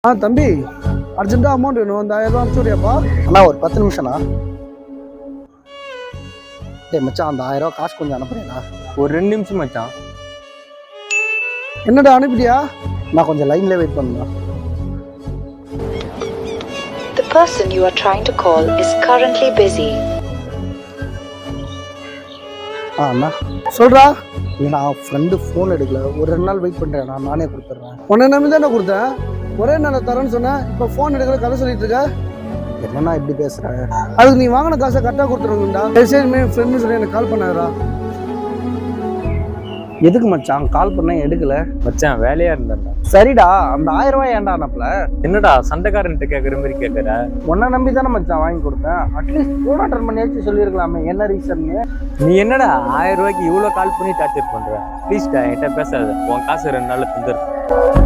தம்பி அர்ஜென்ட்டாக அமௌண்ட் வேணும். அந்த 1000 ரூபா அனுப்பிச்சுடுறியாப்பா? அண்ணா ஒரு 10 நிமிஷம்ண்ணா. டேய் மச்சான், அந்த 1000 ரூபா காசு கொஞ்சம் அனுப்புறேண்ணா. ஒரு 2 நிமிஷம் மச்சான். என்னடா அனுப்பிட்டியா? நான் கொஞ்சம் லைன்ல வெயிட் பண்ணுறேன். The person you are trying to call is currently busy. அண்ணா சொல்றா. இல்லைண்ணா, ஃப்ரெண்டு ஃபோன் எடுக்கல. ஒரு 2 நாள் வெயிட் பண்ணுறேன், நானே கொடுத்துட்றேன். உன்னை நம்பி தானே கொடுத்தேன். ஒரே நாள் தரேன்னு சொன்னேன். இப்போ ஃபோன் எடுக்கிற கதை சொல்லிட்டு இருக்க. என்னண்ணா இப்படி பேசுகிறேன்? அதுக்கு நீ வாங்கின காசை கரெக்டாக கொடுத்துருங்கடா. சரி ஃப்ரெண்டு சொல்லி எனக்கு கால் பண்ணாதா? எதுக்கு மச்சான் கால் பண்ணேன் எடுக்கல? மச்சான் வேலையா இருந்தாண்டா. சரிடா, அந்த 1000 ரூபாய் ஏன்டா அனுப்பல? என்னடா சண்டைக்காரன்ட்டு கேட்குற மாதிரி கேட்குற? உன்னை நம்பி தானே மச்சான் வாங்கி கொடுத்தேன். அட்லீஸ்ட் ஃபோன் அட்டன் பண்ணியாச்சும் சொல்லியிருக்கலாமே என்ன ரீசன்னு. நீ என்னடா 1000 ரூபாய்க்கு இவ்வளோ கால் பண்ணி டார்ச்சர் பண்ற? ப்ளீஸ்டா என்கிட்ட பேசாத. உன் காசு 2 நாள்ல தந்துடுறேன்.